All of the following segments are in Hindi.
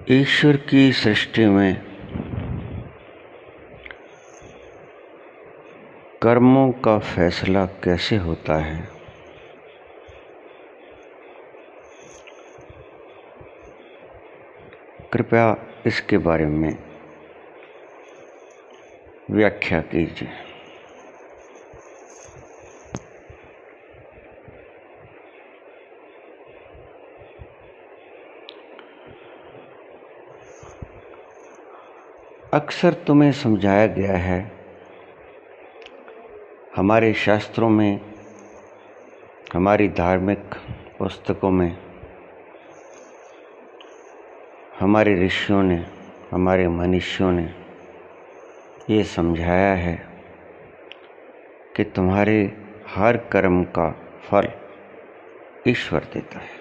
ईश्वर की सृष्टि में कर्मों का फैसला कैसे होता है, कृपया इसके बारे में व्याख्या कीजिए। अक्सर तुम्हें समझाया गया है हमारे शास्त्रों में, हमारी धार्मिक पुस्तकों में, हमारे ऋषियों ने, हमारे मनीषियों ने ये समझाया है कि तुम्हारे हर कर्म का फल ईश्वर देता है।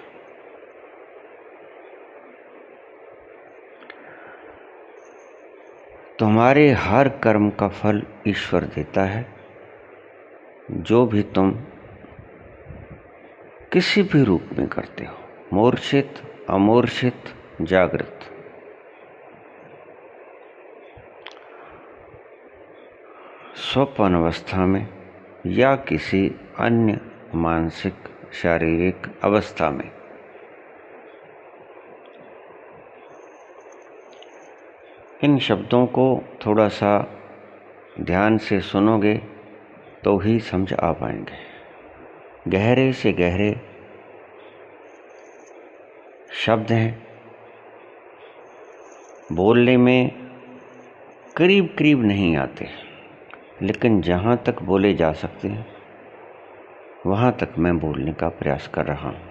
तुम्हारे हर कर्म का फल ईश्वर देता है, जो भी तुम किसी भी रूप में करते हो, मूर्छित, अमूर्छित, जागृत। स्वप्न अवस्था में या किसी अन्य मानसिक शारीरिक अवस्था में, इन शब्दों को थोड़ा सा ध्यान से सुनोगे तो ही समझ आ पाएंगे। गहरे से गहरे शब्द हैं, बोलने में करीब करीब नहीं आते, लेकिन जहाँ तक बोले जा सकते हैं वहाँ तक मैं बोलने का प्रयास कर रहा हूँ।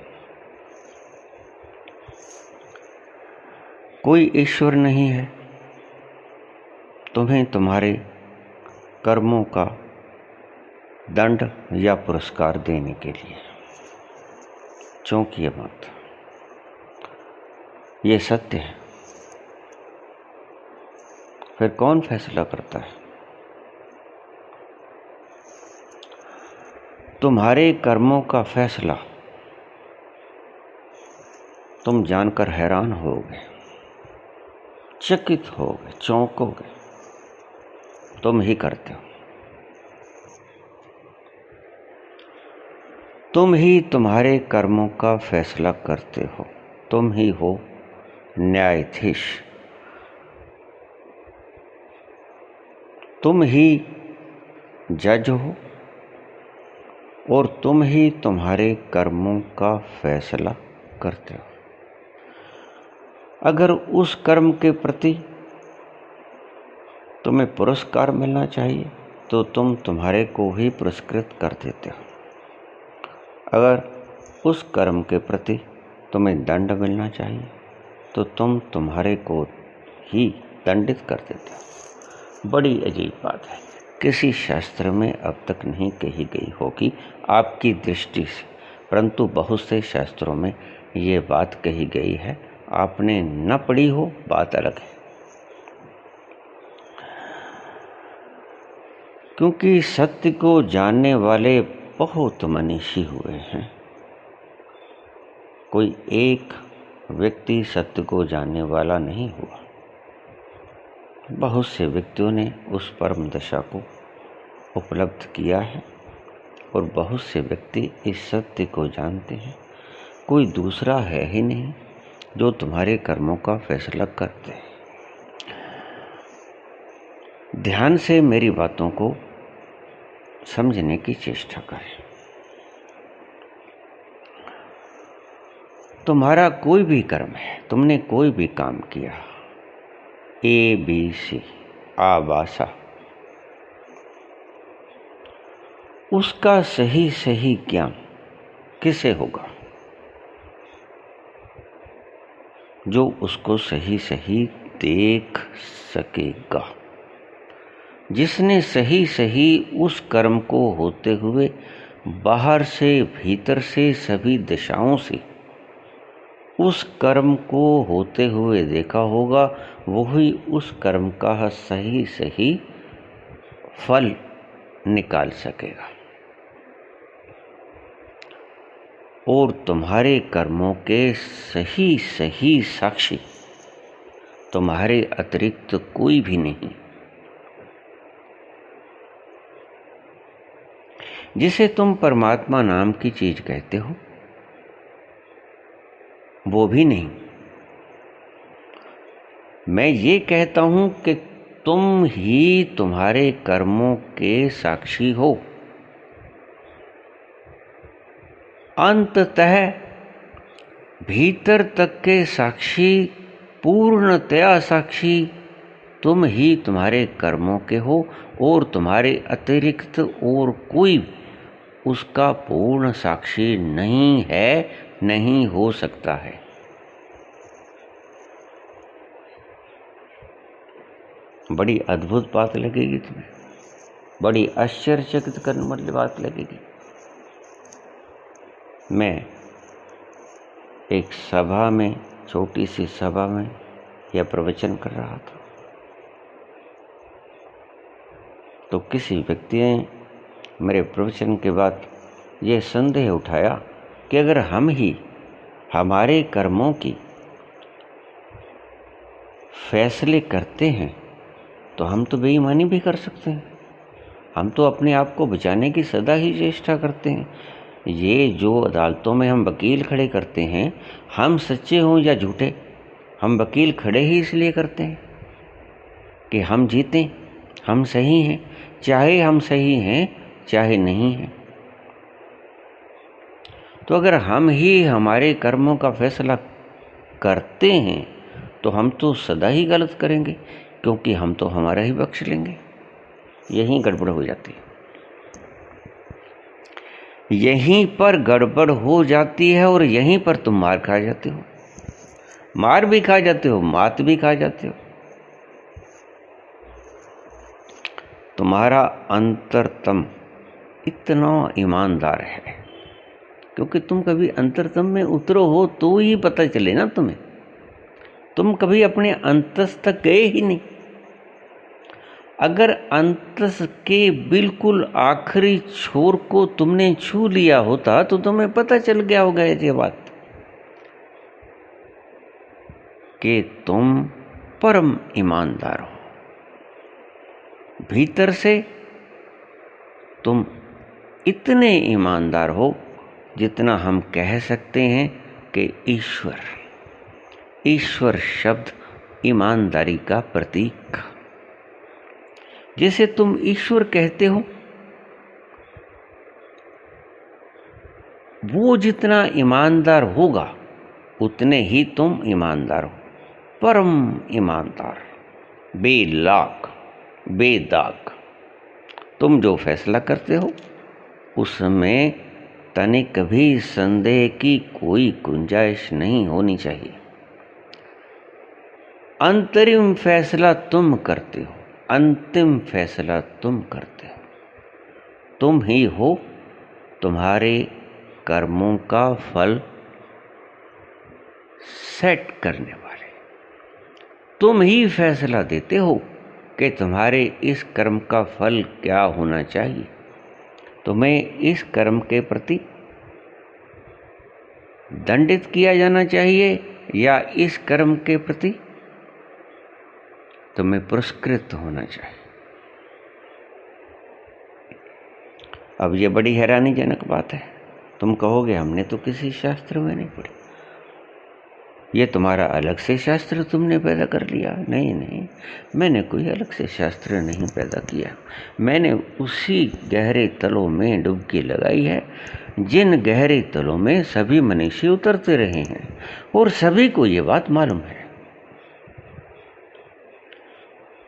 कोई ईश्वर नहीं है तुम्हें तुम्हारे कर्मों का दंड या पुरस्कार देने के लिए। चौंकिए मत, ये सत्य है। फिर कौन फैसला करता है? तुम्हारे कर्मों का फैसला तुम जानकर हैरान होगे, चकित होगे, चौंकोगे। तुम ही करते हो, तुम ही तुम्हारे कर्मों का फैसला करते हो। तुम ही हो न्यायाधीश, तुम ही जज हो और तुम ही तुम्हारे कर्मों का फैसला करते हो। अगर उस कर्म के प्रति तुम्हें पुरस्कार मिलना चाहिए तो तुम तुम्हारे को ही पुरस्कृत कर देते हो। अगर उस कर्म के प्रति तुम्हें दंड मिलना चाहिए तो तुम तुम्हारे को ही दंडित कर देते हो। बड़ी अजीब बात है, किसी शास्त्र में अब तक नहीं कही गई होगी आपकी दृष्टि से, परंतु बहुत से शास्त्रों में ये बात कही गई है। आपने न पढ़ी हो, बात अलग है, क्योंकि सत्य को जानने वाले बहुत मनीषी हुए हैं। कोई एक व्यक्ति सत्य को जानने वाला नहीं हुआ। बहुत से व्यक्तियों ने उस परम दशा को उपलब्ध किया है और बहुत से व्यक्ति इस सत्य को जानते हैं। कोई दूसरा है ही नहीं जो तुम्हारे कर्मों का फैसला करते हैं। ध्यान से मेरी बातों को समझने की चेष्टा करें। तुम्हारा कोई भी कर्म है, तुमने कोई भी काम किया, ABC आबासा, उसका सही सही ज्ञान किसे होगा? जो उसको सही सही देख सकेगा, जिसने सही सही उस कर्म को होते हुए बाहर से भीतर से सभी दिशाओं से उस कर्म को होते हुए देखा होगा, वही उस कर्म का सही सही फल निकाल सकेगा। और तुम्हारे कर्मों के सही सही साक्षी तुम्हारे अतिरिक्त कोई भी नहीं। जिसे तुम परमात्मा नाम की चीज कहते हो वो भी नहीं। मैं ये कहता हूं कि तुम ही तुम्हारे कर्मों के साक्षी हो। अंततः भीतर तक के साक्षी, पूर्णतया साक्षी तुम ही तुम्हारे कर्मों के हो, और तुम्हारे अतिरिक्त और कोई उसका पूर्ण साक्षी नहीं है, नहीं हो सकता है। बड़ी अद्भुत बात लगेगी तुम्हें, बड़ी आश्चर्यचकित करने वाली बात लगेगी। मैं एक सभा में, छोटी सी सभा में यह प्रवचन कर रहा था, तो किसी व्यक्ति ने मेरे प्रवचन के बाद यह संदेह उठाया कि अगर हम ही हमारे कर्मों की फैसले करते हैं तो हम तो बेईमानी भी कर सकते हैं। हम तो अपने आप को बचाने की सदा ही चेष्टा करते हैं। ये जो अदालतों में हम वकील खड़े करते हैं, हम सच्चे हों या झूठे, हम वकील खड़े ही इसलिए करते हैं कि हम जीतें, हम सही हैं, चाहे हम सही हैं चाहे नहीं हैं। तो अगर हम ही हमारे कर्मों का फैसला करते हैं तो हम तो सदा ही गलत करेंगे, क्योंकि हम तो हमारा ही बख्श लेंगे। यहीं गड़बड़ हो जाती है, यहीं पर गड़बड़ हो जाती है, और यहीं पर तुम मार खा जाते हो। मार भी खा जाते हो, मात भी खा जाते हो। तुम्हारा अंतरतम इतना ईमानदार है, क्योंकि तुम कभी अंतरतम में उतरो हो तो ही पता चले ना तुम्हें। तुम कभी अपने अंतस तक गए ही नहीं। अगर अंतस के बिल्कुल आखिरी छोर को तुमने छू लिया होता तो तुम्हें पता चल गया होगा ये बात कि तुम परम ईमानदार हो। भीतर से तुम इतने ईमानदार हो जितना हम कह सकते हैं कि ईश्वर शब्द ईमानदारी का प्रतीक। जिसे तुम ईश्वर कहते हो वो जितना ईमानदार होगा उतने ही तुम ईमानदार हो। परम ईमानदार, बेलाग, बेदाग। तुम जो फैसला करते हो उसमें तनिक भी संदेह की कोई गुंजाइश नहीं होनी चाहिए। अंतरिम फैसला तुम करते हो, अंतिम फैसला तुम करते हो। तुम ही हो तुम्हारे कर्मों का फल सेट करने वाले। तुम ही फैसला देते हो कि तुम्हारे इस कर्म का फल क्या होना चाहिए। तुम्हें इस कर्म के प्रति दंडित किया जाना चाहिए या इस कर्म के प्रति तुम्हें पुरस्कृत होना चाहिए। अब ये बड़ी हैरानीजनक बात है। तुम कहोगे हमने तो किसी शास्त्र में नहीं पढ़ी, ये तुम्हारा अलग से शास्त्र तुमने पैदा कर लिया। नहीं नहीं, मैंने कोई अलग से शास्त्र नहीं पैदा किया। मैंने उसी गहरे तलों में डुबकी लगाई है जिन गहरे तलों में सभी मनुष्य उतरते रहे हैं, और सभी को ये बात मालूम है।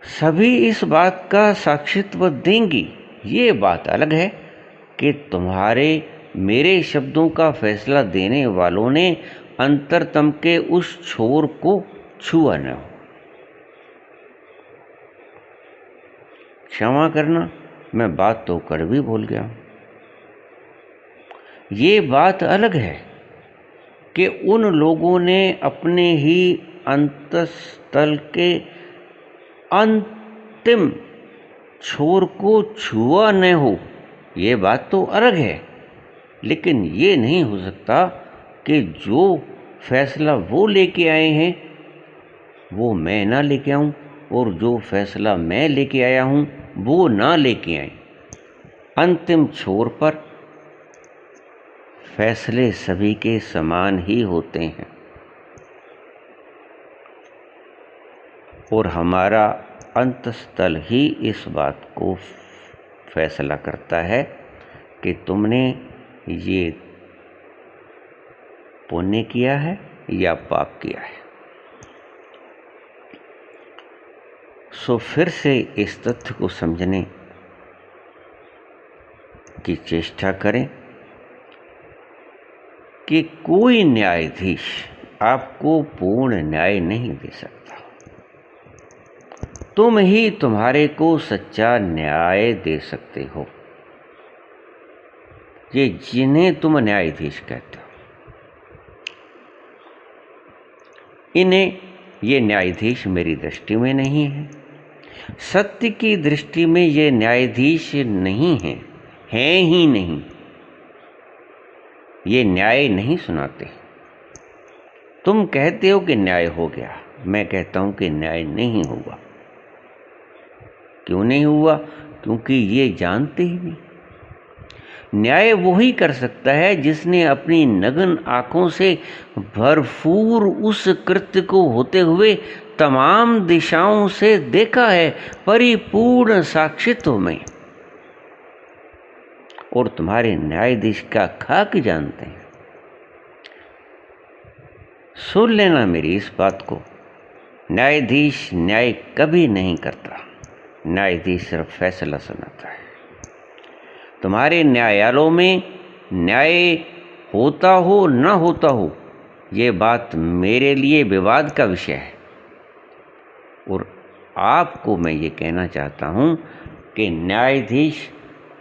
सभी इस बात का साक्षित्व देंगी। ये बात अलग है कि तुम्हारे मेरे शब्दों का फैसला देने वालों ने अंतरतम के उस छोर को छुआ न हो। क्षमा करना, मैं बात तो कड़वी बोल गया हूं। ये बात अलग है कि उन लोगों ने अपने ही अंतस्तल के अंतिम छोर को छुआ न हो। ये बात तो अलग है, लेकिन ये नहीं हो सकता कि जो फैसला वो लेके आए हैं वो मैं ना लेके आऊं और जो फैसला मैं लेके आया हूं वो ना लेके आए। अंतिम छोर पर फैसले सभी के समान ही होते हैं और हमारा अंतस्थल ही इस बात को फैसला करता है कि तुमने ये पुण्य किया है या पाप किया है। सो फिर से इस तथ्य को समझने की चेष्टा करें कि कोई न्यायाधीश आपको पूर्ण न्याय नहीं दे सकता। तुम ही तुम्हारे को सच्चा न्याय दे सकते हो। ये जिन्हें तुम न्यायाधीश कहते हो, इन्हें ये न्यायाधीश मेरी दृष्टि में नहीं है। सत्य की दृष्टि में ये न्यायाधीश नहीं है, हैं ही नहीं। ये न्याय नहीं सुनाते। तुम कहते हो कि न्याय हो गया, मैं कहता हूं कि न्याय नहीं हुआ। क्यों नहीं हुआ? क्योंकि ये जानते ही नहीं। न्याय वही कर सकता है जिसने अपनी नग्न आंखों से भरपूर उस कृत्य को होते हुए तमाम दिशाओं से देखा है, परिपूर्ण साक्षित्व में, और तुम्हारे न्यायाधीश का खाक जानते हैं। सुन लेना मेरी इस बात को, न्यायाधीश न्याय कभी नहीं करता। न्यायाधीश सिर्फ फैसला सुनाता है। तुम्हारे न्यायालयों में न्याय होता हो न होता हो, ये बात मेरे लिए विवाद का विषय है। और आपको मैं ये कहना चाहता हूँ कि न्यायाधीश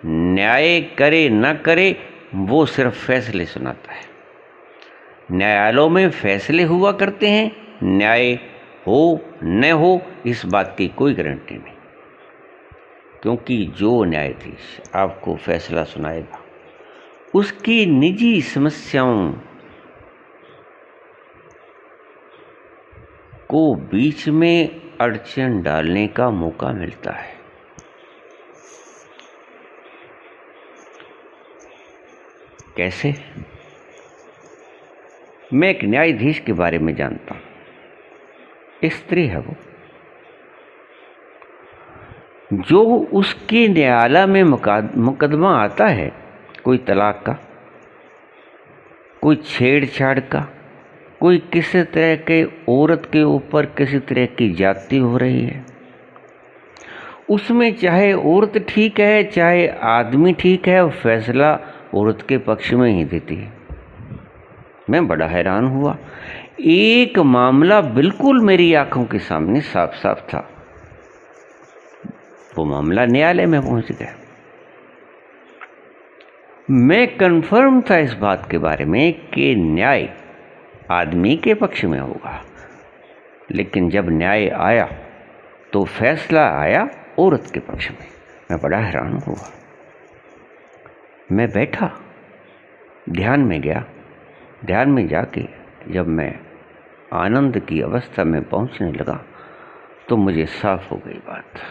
न्याय करे न करे, वो सिर्फ फैसले सुनाता है। न्यायालयों में फैसले हुआ करते हैं, न्याय हो न हो इस बात की कोई गारंटी नहीं। क्योंकि जो न्यायाधीश आपको फैसला सुनाएगा, उसकी निजी समस्याओं को बीच में अड़चन डालने का मौका मिलता है। कैसे? मैं एक न्यायाधीश के बारे में जानता हूं। स्त्री है वो, जो उसके न्यायालय में मुकदमा आता है, कोई तलाक का, कोई छेड़छाड़ का, कोई किसी तरह के औरत के ऊपर किसी तरह की ज्यादती हो रही है, उसमें चाहे औरत ठीक है चाहे आदमी ठीक है, वो फैसला औरत के पक्ष में ही देती है। मैं बड़ा हैरान हुआ। एक मामला बिल्कुल मेरी आंखों के सामने साफ साफ था। वो मामला न्यायालय में पहुंच गया। मैं कंफर्म था इस बात के बारे में कि न्याय आदमी के पक्ष में होगा, लेकिन जब न्याय आया तो फैसला आया औरत के पक्ष में। मैं बड़ा हैरान हुआ। मैं बैठा, ध्यान में गया। ध्यान में जाके जब मैं आनंद की अवस्था में पहुंचने लगा तो मुझे साफ हो गई बात।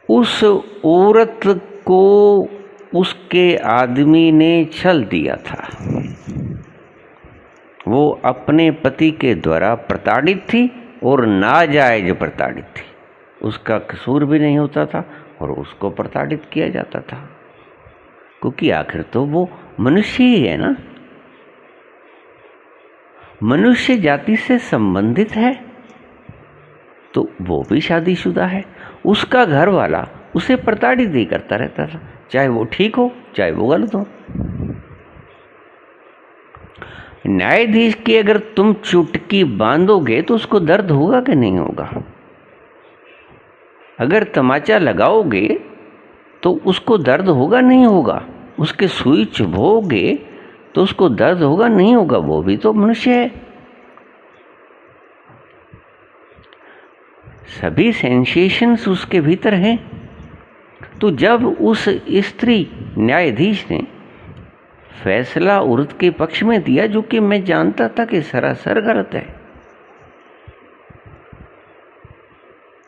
उस औरत को उसके आदमी ने छल दिया था। वो अपने पति के द्वारा प्रताड़ित थी और नाजायज प्रताड़ित थी। उसका कसूर भी नहीं होता था और उसको प्रताड़ित किया जाता था, क्योंकि आखिर तो वो मनुष्य ही है ना, मनुष्य जाति से संबंधित है, तो वो भी शादीशुदा है। उसका घर वाला उसे प्रताड़ित ही करता रहता था, चाहे वो ठीक हो चाहे वो गलत हो। न्यायाधीश की अगर तुम चुटकी बांधोगे तो उसको दर्द होगा कि नहीं होगा? अगर तमाचा लगाओगे तो उसको दर्द होगा नहीं होगा? उसके सुई चुभोगे तो उसको दर्द होगा नहीं होगा? वो भी तो मनुष्य है। सभी सेंसेशंस उसके भीतर हैं। तो जब उस स्त्री न्यायाधीश ने फैसला औरत के पक्ष में दिया, जो कि मैं जानता था कि सरासर गलत है,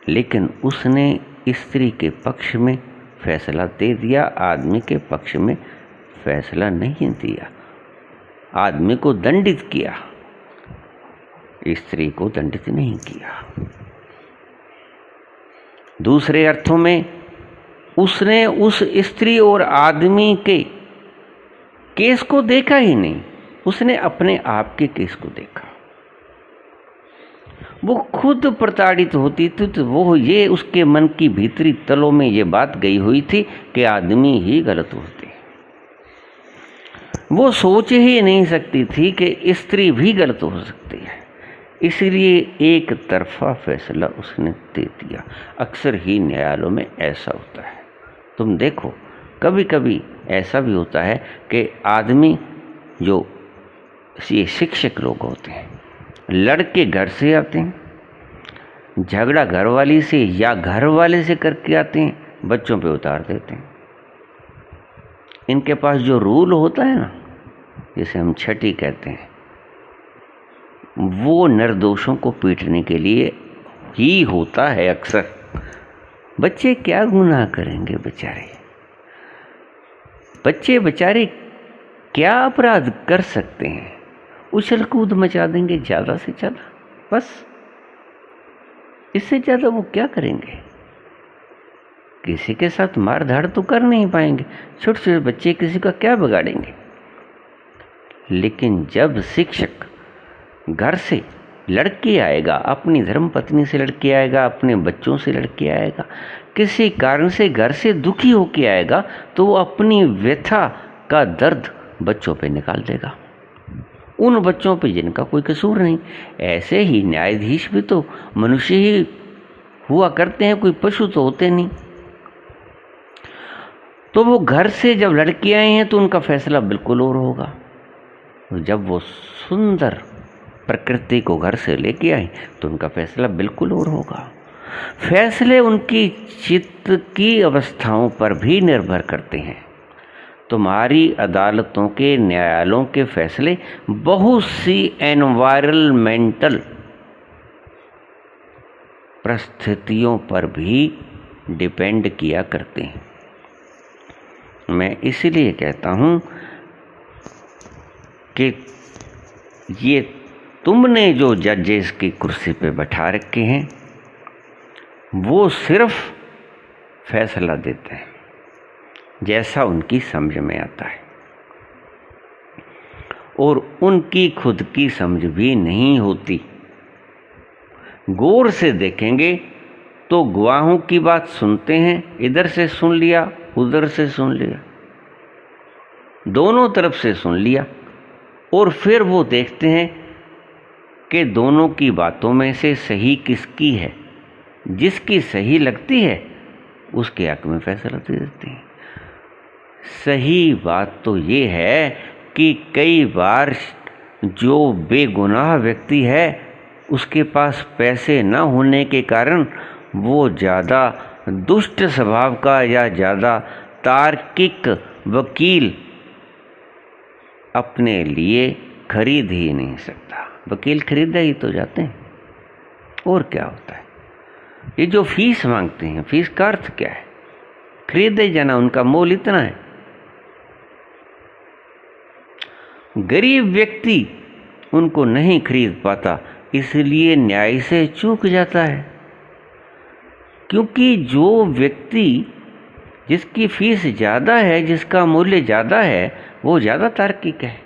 लेकिन उसने स्त्री के पक्ष में फैसला दे दिया, आदमी के पक्ष में फैसला नहीं दिया। आदमी को दंडित किया, स्त्री को दंडित नहीं किया। दूसरे अर्थों में उसने उस स्त्री और आदमी के केस को देखा ही नहीं, उसने अपने आप के केस को देखा। वो खुद प्रताड़ित होती थी तो वो ये उसके मन की भीतरी तलों में ये बात गई हुई थी कि आदमी ही गलत होते। वो सोच ही नहीं सकती थी कि स्त्री भी गलत हो सकती है, इसलिए एक तरफा फैसला उसने दे दिया। अक्सर ही न्यायालयों में ऐसा होता है। तुम देखो, कभी कभी ऐसा भी होता है कि आदमी जो ये शिक्षक लोग होते हैं, लड़के घर से आते हैं, झगड़ा घरवाली से या घर वाले से करके आते हैं, बच्चों पे उतार देते हैं। इनके पास जो रूल होता है ना, जिसे हम छठी कहते हैं, वो निर्दोषों को पीटने के लिए ही होता है। अक्सर बच्चे क्या गुनाह करेंगे बेचारे, बच्चे बेचारे क्या अपराध कर सकते हैं, उछल कूद मचा देंगे ज़्यादा से ज़्यादा, बस इससे ज़्यादा वो क्या करेंगे। किसी के साथ मार धाड़ तो कर नहीं पाएंगे, छोटे छोटे बच्चे किसी का क्या बिगाड़ेंगे। लेकिन जब शिक्षक घर से लड़के आएगा, अपनी धर्मपत्नी से लड़के आएगा, अपने बच्चों से लड़के आएगा, किसी कारण से घर से दुखी होके आएगा, तो वो अपनी व्यथा का दर्द बच्चों पे निकाल देगा, उन बच्चों पे जिनका कोई कसूर नहीं। ऐसे ही न्यायाधीश भी तो मनुष्य ही हुआ करते हैं, कोई पशु तो होते नहीं। तो वो घर से जब लड़के आए हैं तो उनका फैसला बिल्कुल और होगा। जब वो सुंदर प्रकृति को घर से लेके आए तो उनका फैसला बिल्कुल और होगा। फैसले उनकी चित्त की अवस्थाओं पर भी निर्भर करते हैं। तुम्हारी अदालतों के, न्यायालयों के फैसले बहुत सी एनवायरमेंटल परिस्थितियों पर भी डिपेंड किया करते हैं। मैं इसीलिए कहता हूँ कि ये तुमने जो जजेस की कुर्सी पे बैठा रखे हैं, वो सिर्फ फैसला देते हैं जैसा उनकी समझ में आता है, और उनकी खुद की समझ भी नहीं होती। गौर से देखेंगे तो गवाहों की बात सुनते हैं, इधर से सुन लिया, उधर से सुन लिया, दोनों तरफ से सुन लिया, और फिर वो देखते हैं कि दोनों की बातों में से सही किसकी है। जिसकी सही लगती है उसके हक में फैसला दे देते हैं। सही बात तो ये है कि कई बार जो बेगुनाह व्यक्ति है, उसके पास पैसे न होने के कारण वो ज़्यादा दुष्ट स्वभाव का या ज़्यादा तार्किक वकील अपने लिए खरीद ही नहीं सकता। वकील खरीदा ही तो जाते हैं, और क्या होता है। ये जो फीस मांगते हैं, फीस का अर्थ क्या है? खरीदे जाना, उनका मोल इतना है। गरीब व्यक्ति उनको नहीं खरीद पाता, इसलिए न्याय से चूक जाता है। क्योंकि जो व्यक्ति जिसकी फीस ज़्यादा है, जिसका मूल्य ज़्यादा है, वो ज़्यादा तार्किक है,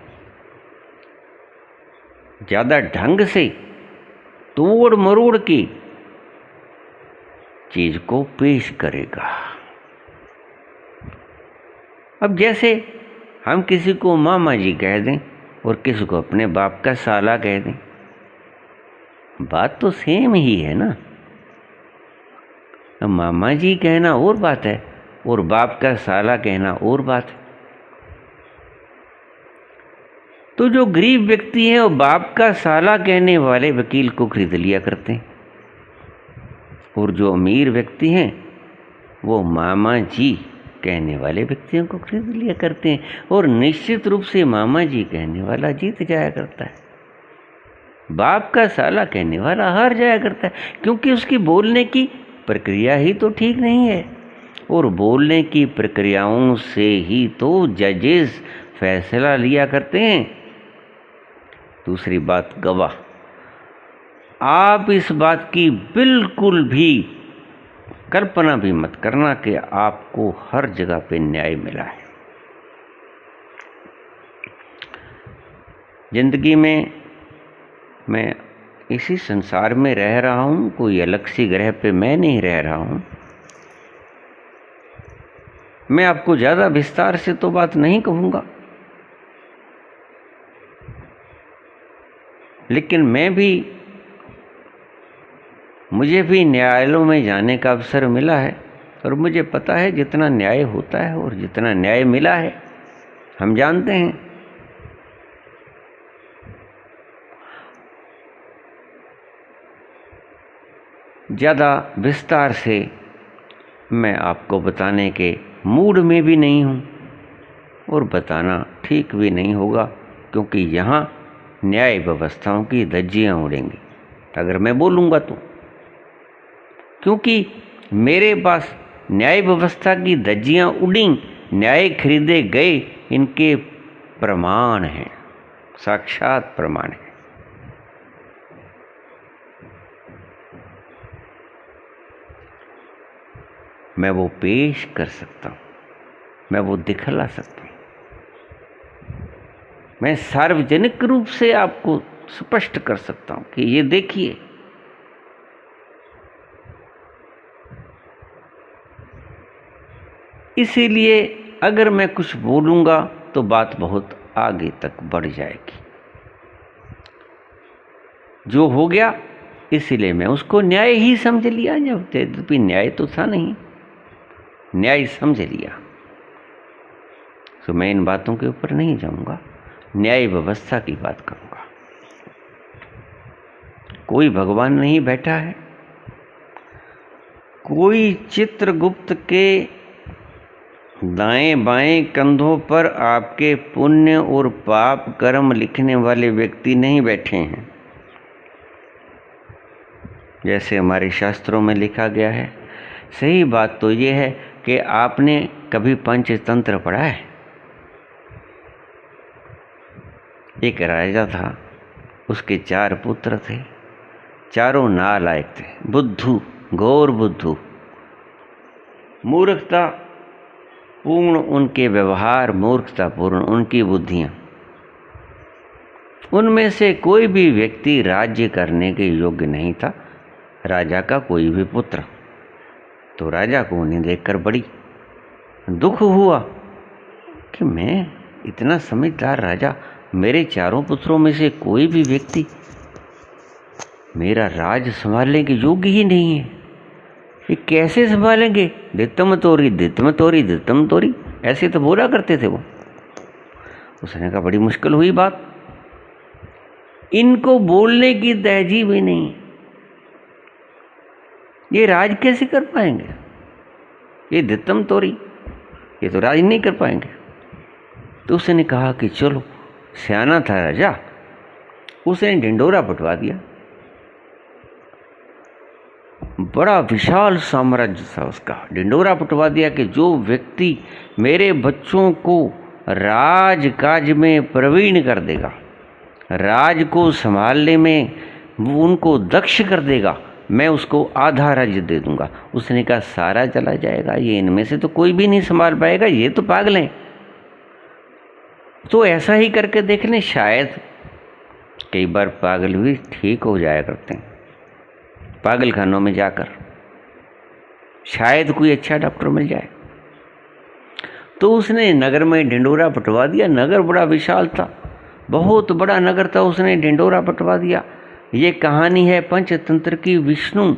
ज़्यादा ढंग से तोड़ मरोड़ की चीज को पेश करेगा। अब जैसे हम किसी को मामा जी कह दें और किसी को अपने बाप का साला कह दें, बात तो सेम ही है ना। मामा जी कहना और बात है, और बाप का साला कहना और बात है। तो जो गरीब व्यक्ति है वो बाप का साला कहने वाले वकील को खरीद लिया करते हैं, और जो अमीर व्यक्ति हैं वो मामा जी कहने वाले व्यक्तियों को खरीद लिया करते हैं, और निश्चित रूप से मामा जी कहने वाला जीत जाया करता है। बाप का साला कहने वाला हार जाया करता है, क्योंकि उसकी बोलने की प्रक्रिया ही तो ठीक नहीं है, और बोलने की प्रक्रियाओं से ही तो जजेस फैसला लिया करते हैं। दूसरी बात, गवाह। आप इस बात की बिल्कुल भी कल्पना भी मत करना कि आपको हर जगह पे न्याय मिला है। जिंदगी में मैं इसी संसार में रह रहा हूँ, कोई अलग सी ग्रह पे मैं नहीं रह रहा हूँ। मैं आपको ज़्यादा विस्तार से तो बात नहीं कहूँगा, लेकिन मुझे भी न्यायालयों में जाने का अवसर मिला है, और मुझे पता है जितना न्याय होता है और जितना न्याय मिला है हम जानते हैं। ज़्यादा विस्तार से मैं आपको बताने के मूड में भी नहीं हूँ, और बताना ठीक भी नहीं होगा, क्योंकि यहाँ न्याय व्यवस्थाओं की धज्जियाँ उड़ेंगी अगर मैं बोलूँगा तो। क्योंकि मेरे पास न्याय व्यवस्था की धज्जियाँ उड़ी, न्याय खरीदे गए, इनके प्रमाण हैं, साक्षात प्रमाण हैं। मैं वो पेश कर सकता हूँ, मैं वो दिखला सकता हूँ, मैं सार्वजनिक रूप से आपको स्पष्ट कर सकता हूँ कि ये देखिए। इसीलिए अगर मैं कुछ बोलूँगा तो बात बहुत आगे तक बढ़ जाएगी। जो हो गया इसीलिए मैं उसको न्याय ही समझ लिया, जब यद्यपि न्याय तो था नहीं, न्याय समझ लिया। तो मैं इन बातों के ऊपर नहीं जाऊंगा, न्याय व्यवस्था की बात करूंगा। कोई भगवान नहीं बैठा है, कोई चित्रगुप्त के दाएं बाएं कंधों पर आपके पुण्य और पाप कर्म लिखने वाले व्यक्ति नहीं बैठे हैं। जैसे हमारे शास्त्रों में लिखा गया है। सही बात तो ये है कि आपने कभी पंचतंत्र पढ़ा है? एक राजा था, उसके 4 पुत्र थे, चारों नालायक थे, बुद्धू, घोर बुद्धू, मूर्खता पूर्ण उनके व्यवहार, मूर्खतापूर्ण उनकी बुद्धियां। उनमें से कोई भी व्यक्ति राज्य करने के योग्य नहीं था, राजा का कोई भी पुत्र। तो राजा को उन्हें देखकर बड़ी दुख हुआ कि मैं इतना समझदार राजा, मेरे 4 पुत्रों में से कोई भी व्यक्ति मेरा राज संभालने के योग्य ही नहीं है। ये कैसे संभालेंगे? दित्तम तोरी दित्तम तोरी दित्तम तोरी, ऐसे तो बोला करते थे वो। उसने कहा बड़ी मुश्किल हुई बात, इनको बोलने की तहजीब ही नहीं, ये राज कैसे कर पाएंगे? ये दित्तम तोरी, ये तो राज नहीं कर पाएंगे। तो उसने कहा कि चलो, सियाना था राजा, उसने ढिंडोरा पटवा दिया। बड़ा विशाल साम्राज्य था उसका, ढिंडोरा पटवा दिया कि जो व्यक्ति मेरे बच्चों को राजकाज में प्रवीण कर देगा, राज को संभालने में उनको दक्ष कर देगा, मैं उसको आधा राज्य दे दूंगा। उसने कहा सारा चला जाएगा, ये इनमें से तो कोई भी नहीं संभाल पाएगा, ये तो पागल हैं। तो ऐसा ही करके देख लें, शायद कई बार पागल भी ठीक हो जाया करते हैं, पागल खानों में जाकर शायद कोई अच्छा डॉक्टर मिल जाए। तो उसने नगर में ढिंडोरा पटवा दिया। नगर बड़ा विशाल था, बहुत बड़ा नगर था, उसने ढिंडोरा पटवा दिया। ये कहानी है पंचतंत्र की। विष्णु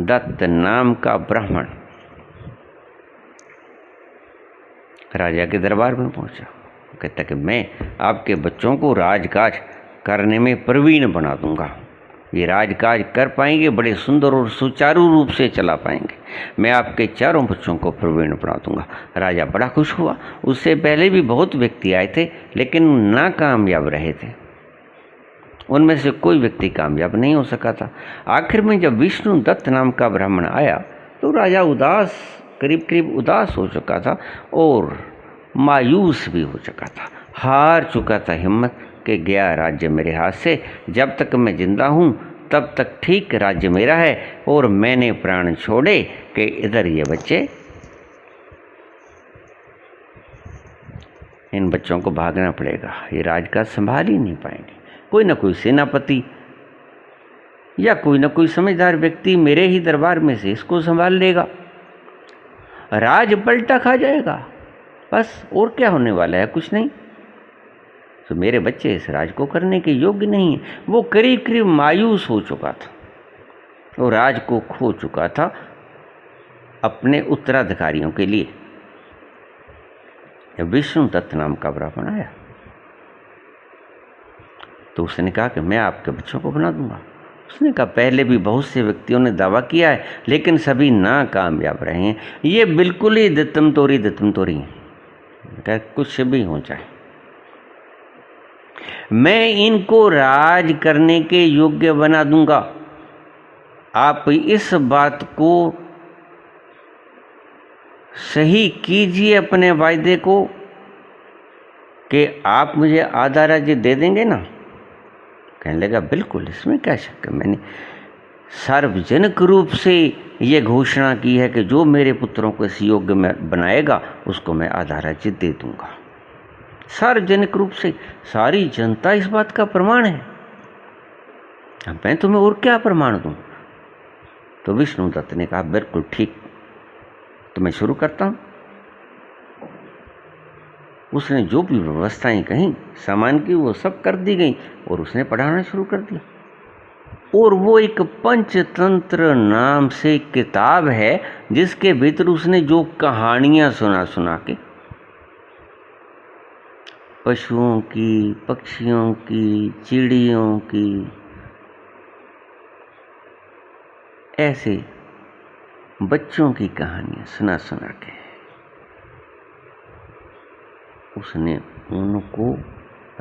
दत्त नाम का ब्राह्मण राजा के दरबार में पहुंचा, कहता कि मैं आपके बच्चों को राजकाज करने में प्रवीण बना दूंगा, ये राजकाज कर पाएंगे, बड़े सुंदर और सुचारू रूप से चला पाएंगे। मैं आपके चारों बच्चों को प्रवीण बना दूंगा। राजा बड़ा खुश हुआ। उससे पहले भी बहुत व्यक्ति आए थे, लेकिन नाकामयाब रहे थे। उनमें से कोई व्यक्ति कामयाब नहीं हो सका था। आखिर में जब विष्णु दत्त नाम का ब्राह्मण आया तो राजा करीब करीब उदास हो चुका था और मायूस भी हो चुका था। हार चुका था हिम्मत कि गया राज्य मेरे हाथ से। जब तक मैं जिंदा हूँ तब तक ठीक राज्य मेरा है, और मैंने प्राण छोड़े कि इधर ये बच्चे, इन बच्चों को भागना पड़ेगा, ये राजकाज संभाल ही नहीं पाएंगे। कोई ना कोई सेनापति या कोई ना कोई समझदार व्यक्ति मेरे ही दरबार में से इसको संभाल लेगा, राज पलटा खा जाएगा, बस। और क्या होने वाला है? कुछ नहीं। तो मेरे बच्चे इस राज को करने के योग्य नहीं है। वो करीब करीब मायूस हो चुका था, वो राज को खो चुका था अपने उत्तराधिकारियों के लिए। जब विष्णु दत्त नाम का ब्राह्मण आया तो उसने कहा कि मैं आपके बच्चों को बना दूंगा। उसने कहा पहले भी बहुत से व्यक्तियों ने दावा किया है, लेकिन सभी नाकामयाब रहे हैं। ये बिल्कुल ही दित्तम तोरी है। कुछ भी हो जाए, मैं इनको राज करने के योग्य बना दूंगा। आप इस बात को सही कीजिए अपने वायदे को कि आप मुझे आधा राज्य दे देंगे ना। कहने लगा बिल्कुल, इसमें क्या शक है। मैंने सार्वजनिक रूप से ये घोषणा की है कि जो मेरे पुत्रों को इस योग्य में बनाएगा उसको मैं आधा राज्य दे दूंगा। सार्वजनिक रूप से सारी जनता इस बात का प्रमाण है। मैं तुम्हें और क्या प्रमाण दूं? तो विष्णु दत्त ने कहा बिल्कुल ठीक, तो मैं शुरू करता हूं। उसने जो भी व्यवस्थाएं कहीं सामान की वो सब कर दी गई और उसने पढ़ाना शुरू कर दिया। और वो एक पंचतंत्र नाम से किताब है जिसके भीतर उसने जो कहानियां सुना के, पशुओं की, पक्षियों की, चिड़ियों की, ऐसे बच्चों की कहानियां सुना के उसने उनको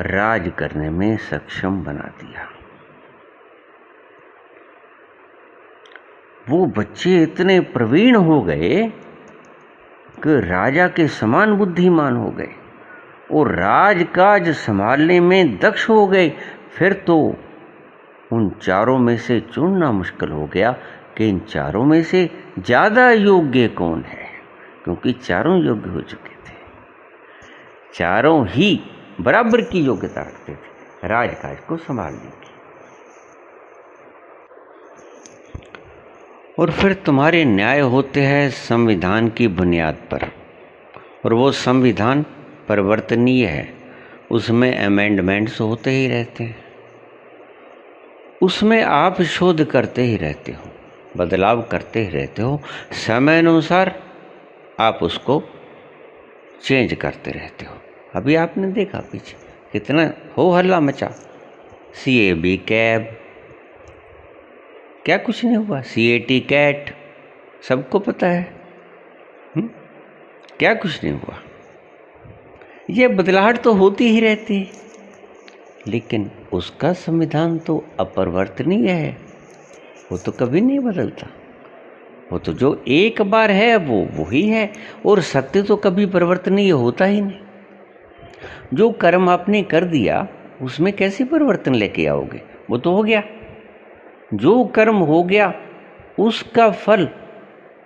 राज करने में सक्षम बना दिया। वो बच्चे इतने प्रवीण हो गए कि राजा के समान बुद्धिमान हो गए और राजकाज संभालने में दक्ष हो गए। फिर तो उन चारों में से चुनना मुश्किल हो गया कि इन चारों में से ज्यादा योग्य कौन है, क्योंकि चारों योग्य हो चुके थे। चारों ही बराबर की योग्यता रखते थे राजकाज को संभालने की। और फिर तुम्हारे न्याय होते हैं संविधान की बुनियाद पर, और वो संविधान परिवर्तनीय है। उसमें अमेंडमेंट्स होते ही रहते हैं, उसमें आप शोध करते ही रहते हो, बदलाव करते ही रहते हो, समय अनुसार आप उसको चेंज करते रहते हो। अभी आपने देखा पीछे कितना हो हल्ला मचा, CAB कैब, क्या कुछ नहीं हुआ, CAT कैट, सबको पता है। क्या कुछ नहीं हुआ। ये बदलाहट तो होती ही रहती है, लेकिन उसका संविधान तो अपरिवर्तनीय है, वो तो कभी नहीं बदलता। वो तो जो एक बार है वो ही है, और सत्य तो कभी परिवर्तनीय होता ही नहीं। जो कर्म आपने कर दिया उसमें कैसे परिवर्तन लेके आओगे? वो तो हो गया। जो कर्म हो गया उसका फल,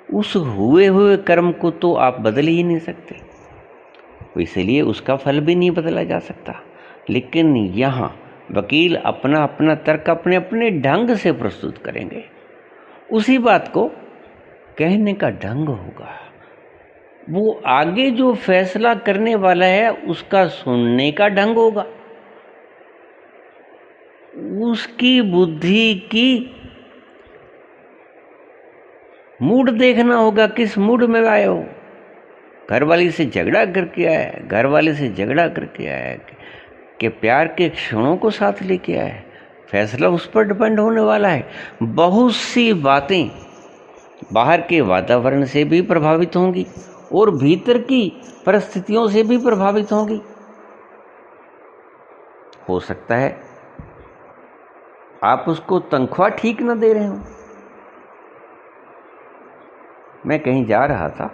उस हुए हुए कर्म को तो आप बदल ही नहीं सकते, इसलिए उसका फल भी नहीं बदला जा सकता। लेकिन यहाँ वकील अपना अपना तर्क अपने अपने ढंग से प्रस्तुत करेंगे। उसी बात को कहने का ढंग होगा, वो आगे जो फैसला करने वाला है उसका सुनने का ढंग होगा, उसकी बुद्धि की मूड देखना होगा, किस मूड में आए हो। घरवाली से झगड़ा करके आया है, घरवाले से झगड़ा करके आया है कि प्यार के क्षणों को साथ लेके आया है, फैसला उस पर डिपेंड होने वाला है। बहुत सी बातें बाहर के वातावरण से भी प्रभावित होंगी और भीतर की परिस्थितियों से भी प्रभावित होंगी। हो सकता है आप उसको तनख्वाह ठीक न दे रहे हो। मैं कहीं जा रहा था,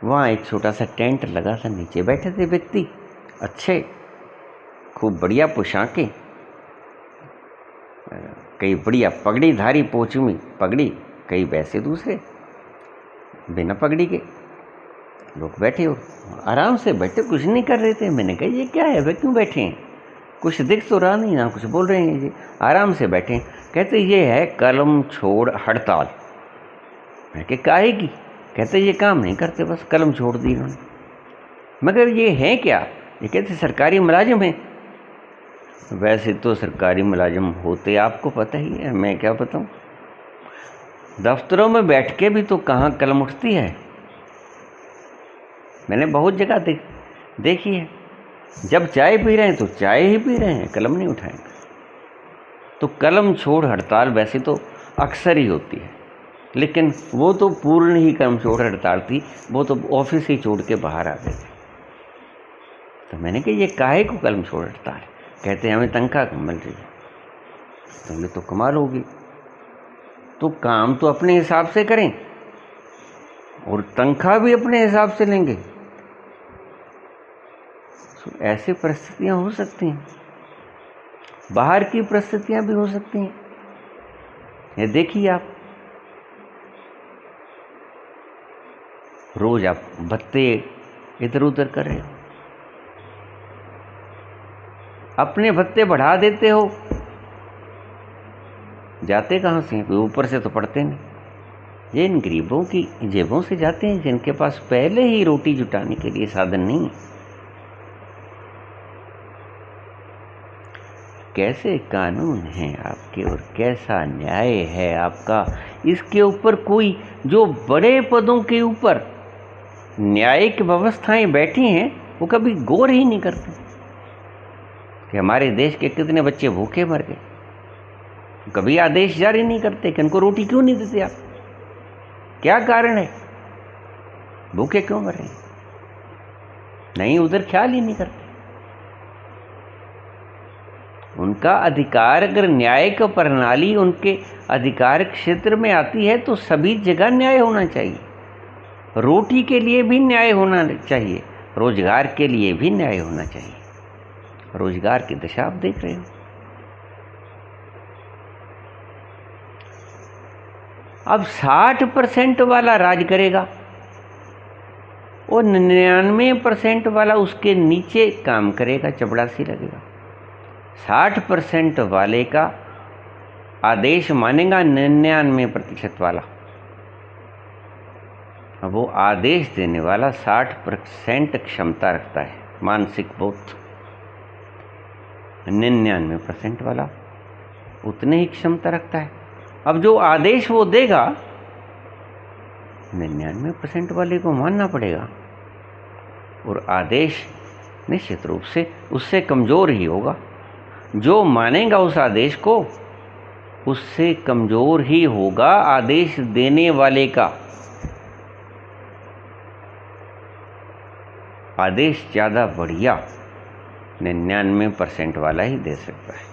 वहाँ एक छोटा सा टेंट लगा था, नीचे बैठे थे व्यक्ति, अच्छे खूब बढ़िया पोशाकें, कई बढ़िया पगड़ीधारी पोचमी पगड़ी, कई वैसे दूसरे बिना पगड़ी के लोग बैठे और आराम से बैठे, कुछ नहीं कर रहे थे। मैंने कहा ये क्या है, वे क्यों बैठे हैं? कुछ दिख तो रहा नहीं, ना कुछ बोल रहे हैं, जी आराम से बैठे हैं। कहते ये है कलम छोड़ हड़ताल। मैं कहा काहे की? कहते ये काम नहीं करते, बस कलम छोड़ दी इन्होंने। मगर ये है क्या? ये कहते सरकारी मुलाजिम हैं। वैसे तो सरकारी मुलाजिम होते आपको पता ही है, मैं क्या बताऊं। दफ्तरों में बैठ के भी तो कहाँ कलम उठती है। मैंने बहुत जगह देखी है, जब चाय पी रहे हैं तो चाय ही पी रहे हैं, कलम नहीं उठाएंगे। तो कलम छोड़ हड़ताल वैसे तो अक्सर ही होती है, लेकिन वो तो पूर्ण ही कलम छोड़ हड़ताल थी, वो तो ऑफिस ही छोड़ के बाहर आ गए थे। तो मैंने कहा ये काहे को कलम छोड़ हड़ताल? कहते हैं हमें तनख्वाह मिल रही है। तो ये तो कमाल होगी। तो काम तो अपने हिसाब से करें और तनख्वाह भी अपने हिसाब से लेंगे। तो ऐसी परिस्थितियां हो सकती हैं, बाहर की परिस्थितियां भी हो सकती हैं। ये देखिए आप रोज आप भत्ते इधर उधर कर रहे हो, अपने भत्ते बढ़ा देते हो, जाते कहाँ से? ऊपर से तो पड़ते नहीं, ये इन गरीबों की जेबों से जाते हैं जिनके पास पहले ही रोटी जुटाने के लिए साधन नहीं। कैसे कानून हैं आपके और कैसा न्याय है आपका, इसके ऊपर कोई जो बड़े पदों के ऊपर न्यायिक व्यवस्थाएं बैठी हैं वो कभी गौर ही नहीं करते कि हमारे देश के कितने बच्चे भूखे मर गए। कभी आदेश जारी नहीं करते कि इनको रोटी क्यों नहीं देते आप, क्या कारण है, भूखे क्यों मर रहे? नहीं, उधर ख्याल ही नहीं करते। उनका अधिकार, अगर न्यायिक प्रणाली उनके अधिकार क्षेत्र में आती है तो सभी जगह न्याय होना चाहिए। रोटी के लिए भी न्याय होना चाहिए, रोजगार के लिए भी न्याय होना चाहिए। रोजगार की दशा आप देख रहे हो। अब 60% वाला राज करेगा और 99% वाला उसके नीचे काम करेगा, चपड़ासी लगेगा। 60% वाले का आदेश मानेगा 99% वाला। अब वो आदेश देने वाला 60% क्षमता रखता है, मानसिक बोध। 99% वाला उतने ही क्षमता रखता है। अब जो आदेश वो देगा 99% वाले को मानना पड़ेगा, और आदेश निश्चित रूप से उससे कमज़ोर ही होगा। जो मानेगा उस आदेश को उससे कमज़ोर ही होगा आदेश देने वाले का। आदेश ज़्यादा बढ़िया 99% वाला ही दे सकता है।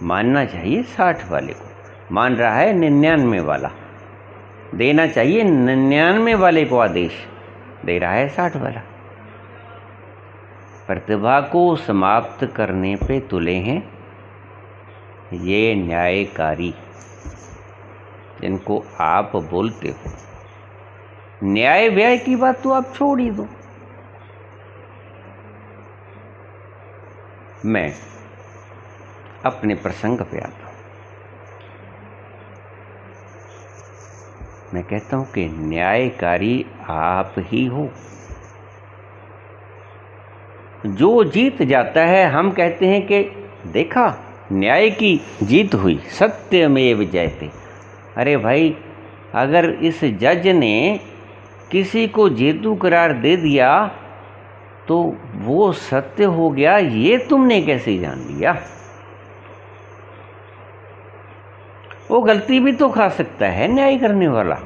मानना चाहिए 60 वाले को, मान रहा है 99 वाला, देना चाहिए 99 वाले को आदेश, दे रहा है 60 वाला। प्रतिभा को समाप्त करने पे तुले हैं ये न्यायकारी जिनको आप बोलते हो। न्याय व्यय की बात तो आप छोड़ ही दो। मैं अपने प्रसंग पे आता हूं। मैं कहता हूं कि न्यायकारी आप ही हो। जो जीत जाता है हम कहते हैं कि देखा न्याय की जीत हुई, सत्यमेव जयते। अरे भाई, अगर इस जज ने किसी को जेतू करार दे दिया तो वो सत्य हो गया, ये तुमने कैसे जान लिया? वो गलती भी तो खा सकता है न्याय करने वाला।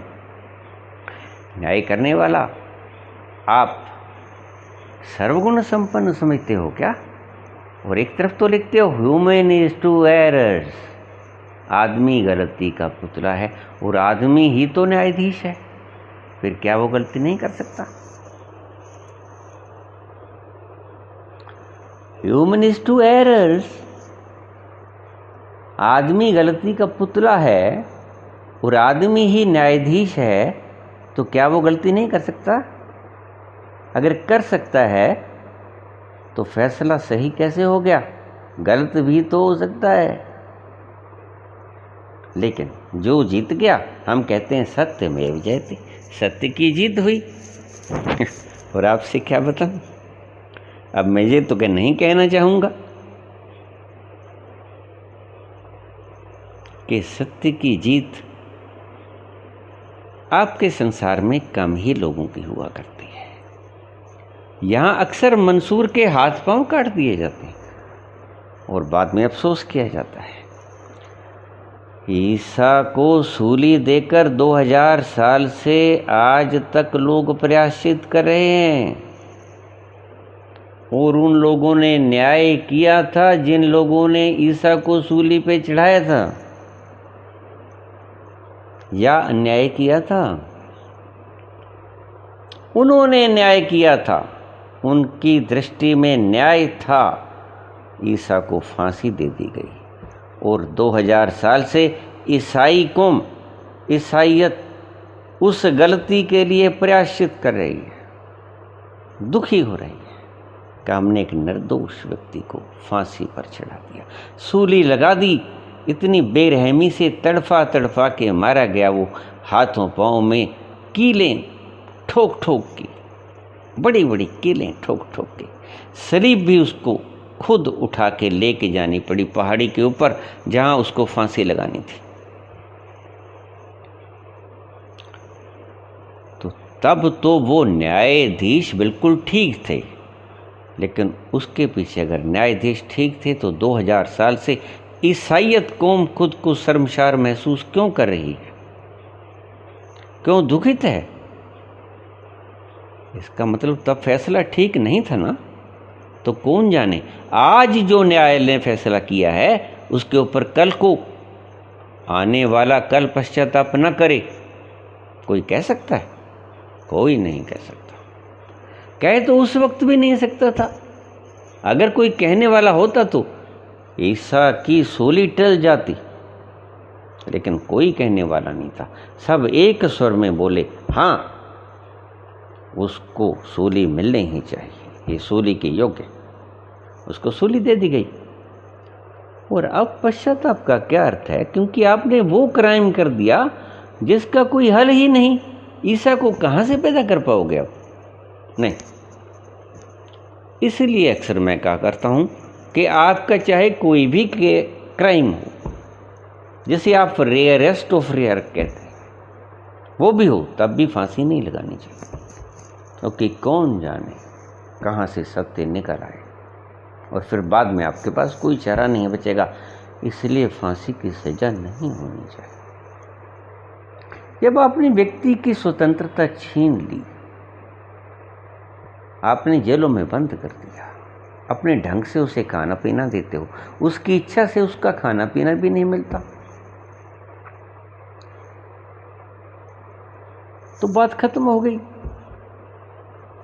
न्याय करने वाला आप सर्वगुण संपन्न समझते हो क्या? और एक तरफ तो लिखते हो ह्यूमन इज टू एरर्स, आदमी गलती का पुतला है, और आदमी ही तो न्यायाधीश है, फिर क्या वो गलती नहीं कर सकता? ह्यूमन इज टू एरर्स, आदमी गलती का पुतला है और आदमी ही न्यायाधीश है, तो क्या वो गलती नहीं कर सकता? अगर कर सकता है तो फैसला सही कैसे हो गया? गलत भी तो हो सकता है। लेकिन जो जीत गया, हम कहते हैं सत्यमेव जयते, सत्य की जीत हुई। और आपसे क्या बताऊं, अब मैं ये तो नहीं कहना चाहूंगा कि सत्य की जीत आपके संसार में कम ही लोगों की हुआ करती है। यहां अक्सर मंसूर के हाथ पांव काट दिए जाते हैं और बाद में अफसोस किया जाता है। ईसा को सूली देकर 2000 साल से आज तक लोग प्रायश्चित कर रहे हैं, और उन लोगों ने न्याय किया था जिन लोगों ने ईसा को सूली पे चढ़ाया था, या अन्याय किया था? उन्होंने न्याय किया था, उनकी दृष्टि में न्याय था। ईसा को फांसी दे दी गई और 2000 साल से ईसाई कौम, ईसाइयत उस गलती के लिए प्रायश्चित कर रही है, दुखी हो रही है कि हमने एक निर्दोष व्यक्ति को फांसी पर चढ़ा दिया, सूली लगा दी। इतनी बेरहमी से तड़फा तड़फा के मारा गया, वो हाथों पाँव में कीलें ठोक ठोक की, बड़ी बड़ी कीलें ठोक ठोक के, सलीब भी उसको खुद उठा के लेके जानी पड़ी पहाड़ी के ऊपर जहां उसको फांसी लगानी थी। तो तब तो वो न्यायाधीश बिल्कुल ठीक थे, लेकिन उसके पीछे अगर न्यायाधीश ठीक थे तो 2000 साल से ईसाइयत कौम खुद को शर्मसार महसूस क्यों कर रही है, क्यों दुखित है? इसका मतलब तब फैसला ठीक नहीं था ना। तो कौन जाने आज जो न्यायालय ने फैसला किया है उसके ऊपर कल को आने वाला कल पश्चाताप न करे, कोई कह सकता है? कोई नहीं कह सकता। कह तो उस वक्त भी नहीं सकता था। अगर कोई कहने वाला होता तो ईसा की सूली टल जाती, लेकिन कोई कहने वाला नहीं था। सब एक स्वर में बोले हाँ, उसको सूली मिलनी ही चाहिए, ये सूली के योग्य, उसको सूली दे दी गई। और अब पश्चाताप का क्या अर्थ है? क्योंकि आपने वो क्राइम कर दिया जिसका कोई हल ही नहीं। ईसा को कहां से पैदा कर पाओगे अब? नहीं। इसलिए अक्सर मैं कहा करता हूं कि आपका चाहे कोई भी क्राइम हो, जैसे आप रेयरेस्ट ऑफ रेयर कहते हैं, वो भी हो, तब भी फांसी नहीं लगानी चाहिए, क्योंकि कौन जाने कहाँ से सत्य निकल आए और फिर बाद में आपके पास कोई चारा नहीं बचेगा। इसलिए फांसी की सजा नहीं होनी चाहिए। जब आपने व्यक्ति की स्वतंत्रता छीन ली, आपने जेलों में बंद कर दिया, अपने ढंग से उसे खाना पीना देते हो, उसकी इच्छा से उसका खाना पीना भी नहीं मिलता, तो बात खत्म हो गई।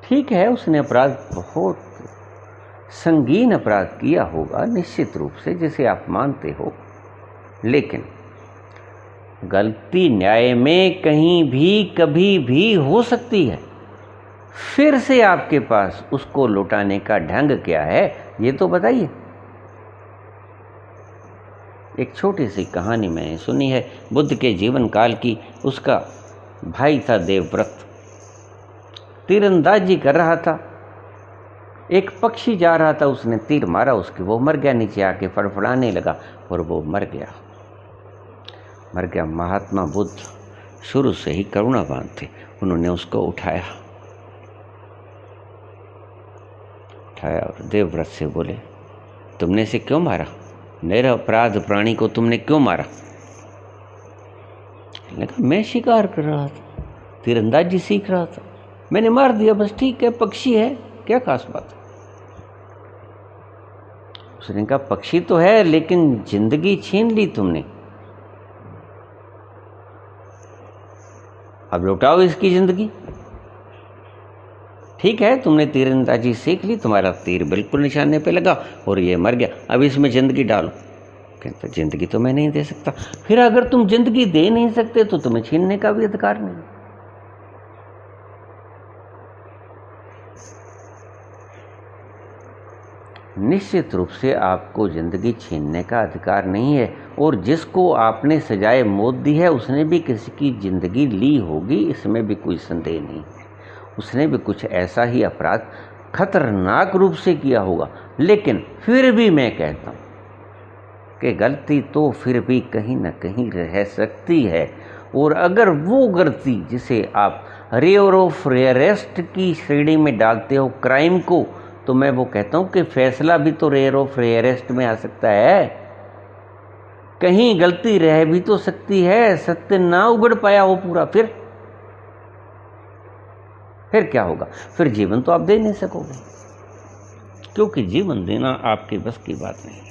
ठीक है, उसने अपराध, बहुत संगीन अपराध किया होगा निश्चित रूप से, जिसे आप मानते हो, लेकिन गलती न्याय में कहीं भी कभी भी हो सकती है। फिर से आपके पास उसको लौटाने का ढंग क्या है, ये तो बताइए। एक छोटी सी कहानी मैंने सुनी है बुद्ध के जीवन काल की। उसका भाई था देवव्रत, तीरंदाजी कर रहा था। एक पक्षी जा रहा था, उसने तीर मारा उसके, वो मर गया, नीचे आके फड़फड़ाने लगा और वो मर गया। महात्मा बुद्ध शुरू से ही करुणावान थे, उन्होंने उसको उठाया और देवव्रत से बोले, तुमने इसे क्यों मारा? निरपराध प्राणी को तुमने क्यों मारा? मैंने कहा मैं शिकार कर रहा था, तीरंदाजी सीख रहा था, मैंने मार दिया, बस ठीक है, पक्षी है, क्या खास बात है। उसने कहा पक्षी तो है लेकिन जिंदगी छीन ली तुमने, अब लौटाओ इसकी जिंदगी। ठीक है, तुमने तीरंदाजी सीख ली, तुम्हारा तीर बिल्कुल निशाने पे लगा और ये मर गया, अब इसमें जिंदगी डालो। कहता जिंदगी तो मैं नहीं दे सकता। फिर अगर तुम जिंदगी दे नहीं सकते तो तुम्हें छीनने का भी अधिकार नहीं। निश्चित रूप से आपको जिंदगी छीनने का अधिकार नहीं है, और जिसको आपने सजाए मौत दी है उसने भी किसी की जिंदगी ली होगी, इसमें भी कोई संदेह नहीं है। उसने भी कुछ ऐसा ही अपराध खतरनाक रूप से किया होगा। लेकिन फिर भी मैं कहता हूँ कि गलती तो फिर भी कहीं ना कहीं रह सकती है, और अगर वो गलती जिसे आप रेयर ऑफ रेयरेस्ट की श्रेणी में डालते हो क्राइम को, तो मैं वो कहता हूँ कि फैसला भी तो रेयर ऑफ रेयरेस्ट में आ सकता है। कहीं गलती रह भी तो सकती है, सत्य ना उगड़ पाया हो पूरा, फिर क्या होगा? फिर जीवन तो आप दे नहीं सकोगे, क्योंकि जीवन देना आपके बस की बात नहीं है।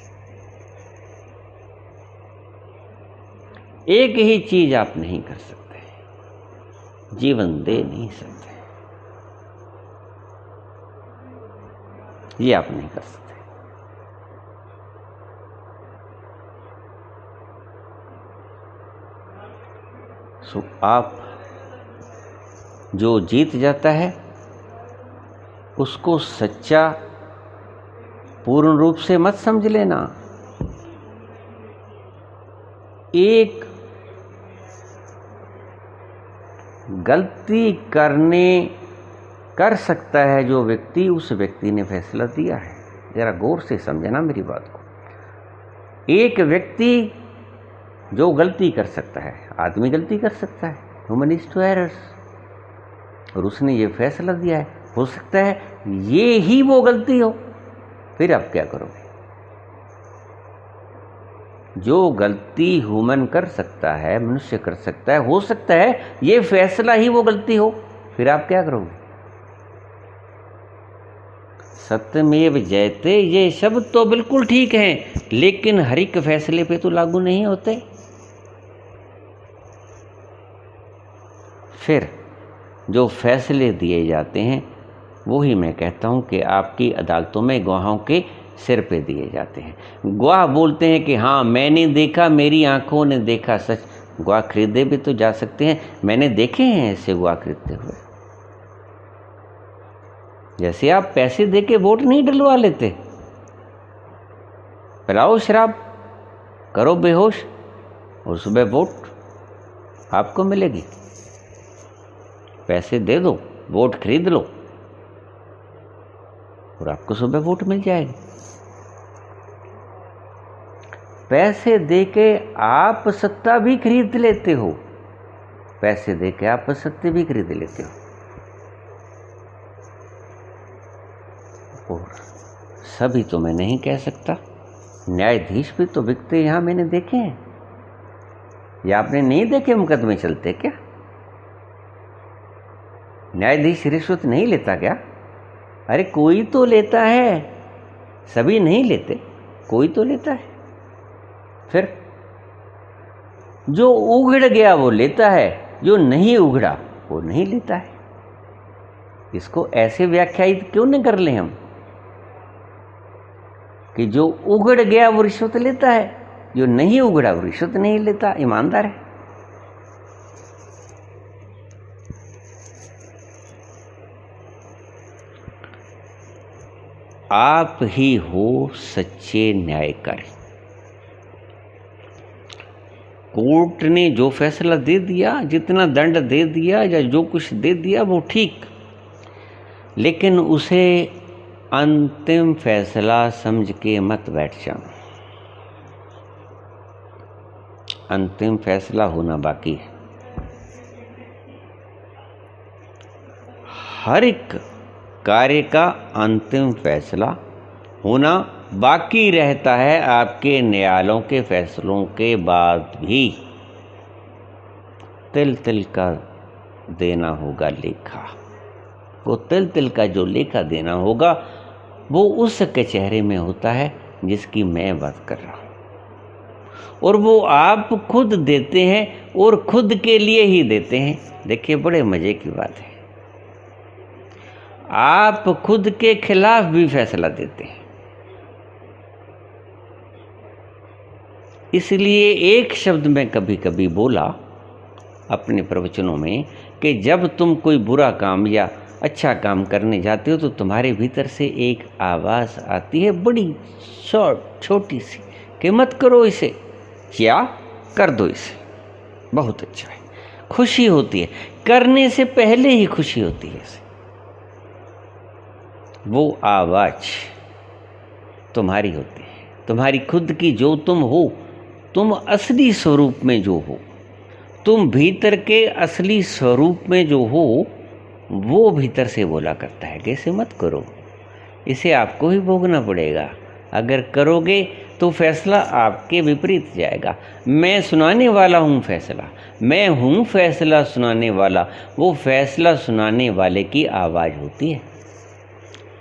एक ही चीज आप नहीं कर सकते, जीवन दे नहीं सकते, ये आप नहीं कर सकते। सो आप जो जीत जाता है उसको सच्चा पूर्ण रूप से मत समझ लेना। एक गलती कर सकता है जो व्यक्ति, उस व्यक्ति ने फैसला दिया है। जरा गौर से समझना मेरी बात को। एक व्यक्ति जो गलती कर सकता है, आदमी गलती कर सकता है, ह्यूमन इज टू एरर्स, और उसने ये फैसला दिया है, हो सकता है ये ही वो गलती हो, फिर आप क्या करोगे? जो गलती ह्यूमन कर सकता है, मनुष्य कर सकता है, हो सकता है ये फैसला ही वो गलती हो, फिर आप क्या करोगे? सत्यमेव जयते, ये शब्द तो बिल्कुल ठीक हैं, लेकिन हर एक फैसले पे तो लागू नहीं होते। फिर जो फैसले दिए जाते हैं वो ही मैं कहता हूँ कि आपकी अदालतों में गवाहों के सिर पे दिए जाते हैं। गवाह बोलते हैं कि हाँ मैंने देखा, मेरी आंखों ने देखा। सच, गवाह खरीदे भी तो जा सकते हैं, मैंने देखे हैं ऐसे गवाह खरीदते हुए। जैसे आप पैसे दे के वोट नहीं डलवा लेते, पिलाओ शराब, करो बेहोश, और सुबह वोट आपको मिलेगी। पैसे दे दो, वोट खरीद लो, और आपको सुबह वोट मिल जाएगी। पैसे देके आप सत्ता भी खरीद लेते हो, पैसे देके आप सत्य भी खरीद लेते हो। और सभी तो मैं नहीं कह सकता, न्यायाधीश भी तो बिकते यहां मैंने देखे हैं। या आपने नहीं देखे मुकदमे चलते क्या? न्यायाधीश रिश्वत नहीं लेता क्या? अरे कोई तो लेता है, सभी नहीं लेते, कोई तो लेता है। फिर जो उगड़ गया वो लेता है, जो नहीं उगड़ा वो नहीं लेता है। इसको ऐसे व्याख्यायित क्यों नहीं कर ले हम कि जो उगड़ गया वो रिश्वत लेता है, जो नहीं उगड़ा वो रिश्वत नहीं लेता, ईमानदार है। आप ही हो सच्चे न्यायकारी। कोर्ट ने जो फैसला दे दिया, जितना दंड दे दिया या जो कुछ दे दिया वो ठीक, लेकिन उसे अंतिम फैसला समझ के मत बैठ जाओ। अंतिम फैसला होना बाकी है। हर एक कार्य का अंतिम फैसला होना बाकी रहता है आपके न्यायालयों के फैसलों के बाद भी। तिल तिल का देना होगा लेखा। वो तिल तिल का जो लेखा देना होगा वो उस कचहरे में होता है जिसकी मैं बात कर रहा हूँ, और वो आप खुद देते हैं और खुद के लिए ही देते हैं। देखिए बड़े मजे की बात है, आप खुद के खिलाफ भी फैसला देते हैं। इसलिए एक शब्द मैं कभी कभी बोला अपने प्रवचनों में कि जब तुम कोई बुरा काम या अच्छा काम करने जाते हो तो तुम्हारे भीतर से एक आवाज़ आती है बड़ी छोटी सी कि मत करो इसे या कर दो इसे, बहुत अच्छा है। खुशी होती है, करने से पहले ही खुशी होती है इसे। वो आवाज़ तुम्हारी होती है, तुम्हारी खुद की, जो तुम हो, तुम असली स्वरूप में जो हो, तुम भीतर के असली स्वरूप में जो हो, वो भीतर से बोला करता है कि इसे मत करो, इसे आपको ही भोगना पड़ेगा। अगर करोगे तो फैसला आपके विपरीत जाएगा। मैं सुनाने वाला हूँ फैसला, मैं हूँ फैसला सुनाने वाला। वो फैसला सुनाने वाले की आवाज़ होती है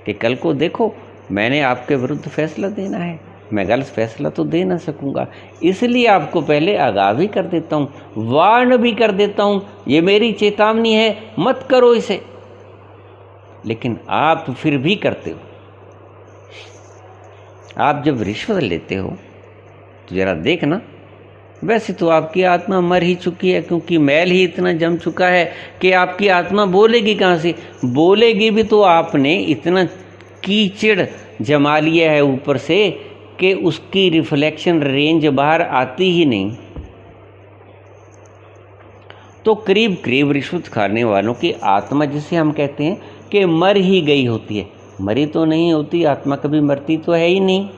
कि कल को देखो मैंने आपके विरुद्ध फैसला देना है, मैं गलत फैसला तो दे ना सकूँगा, इसलिए आपको पहले आगाह भी कर देता हूँ, वार्न भी कर देता हूँ, ये मेरी चेतावनी है, मत करो इसे। लेकिन आप फिर भी करते हो। आप जब रिश्वत लेते हो तो जरा देखना, वैसे तो आपकी आत्मा मर ही चुकी है, क्योंकि मैल ही इतना जम चुका है कि आपकी आत्मा बोलेगी कहाँ से? बोलेगी भी तो आपने इतना कीचड़ जमा लिया है ऊपर से कि उसकी रिफ्लेक्शन रेंज बाहर आती ही नहीं। तो करीब करीब रिश्वत खाने वालों की आत्मा, जिसे हम कहते हैं कि मर ही गई होती है, मरी तो नहीं होती, आत्मा कभी मरती तो है ही नहीं।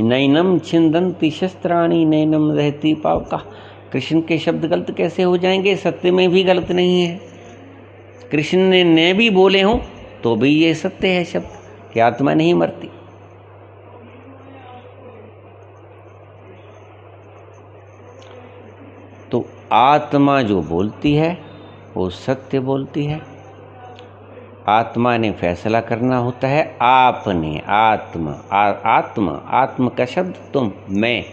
नैनम छिंदंती शस्त्राणी नैनम रहती पावका। कृष्ण के शब्द गलत कैसे हो जाएंगे? सत्य में भी गलत नहीं है। कृष्ण ने भी बोले हों तो भी ये सत्य है शब्द कि आत्मा नहीं मरती। तो आत्मा जो बोलती है वो सत्य बोलती है। आत्मा ने फैसला करना होता है, आपने, आत्म का शब्द तुम, मैं।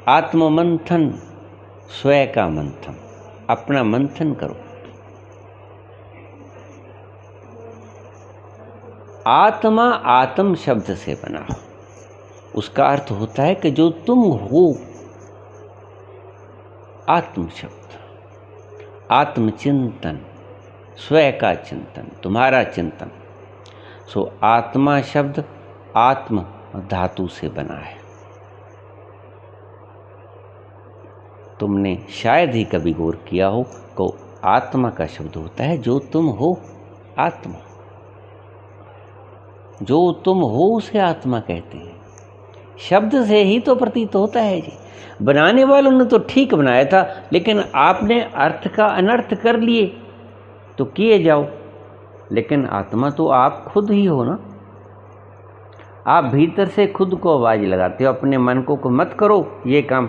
आत्म मंथन, स्वयं का मंथन, अपना मंथन करो। आत्मा आत्म शब्द से बना हो, उसका अर्थ होता है कि जो तुम हो। आत्म शब्द, आत्मचिंतन, स्वयं का चिंतन, तुम्हारा चिंतन। सो आत्मा शब्द आत्म धातु से बना है। तुमने शायद ही कभी गौर किया हो को आत्मा का शब्द होता है जो तुम हो। आत्मा, जो तुम हो उसे आत्मा कहते हैं। शब्द से ही तो प्रतीत होता है जी। बनाने वालों ने तो ठीक बनाया था, लेकिन आपने अर्थ का अनर्थ कर लिए तो किए जाओ। लेकिन आत्मा तो आप खुद ही हो ना। आप भीतर से खुद को आवाज लगाते हो अपने मन को मत करो ये काम।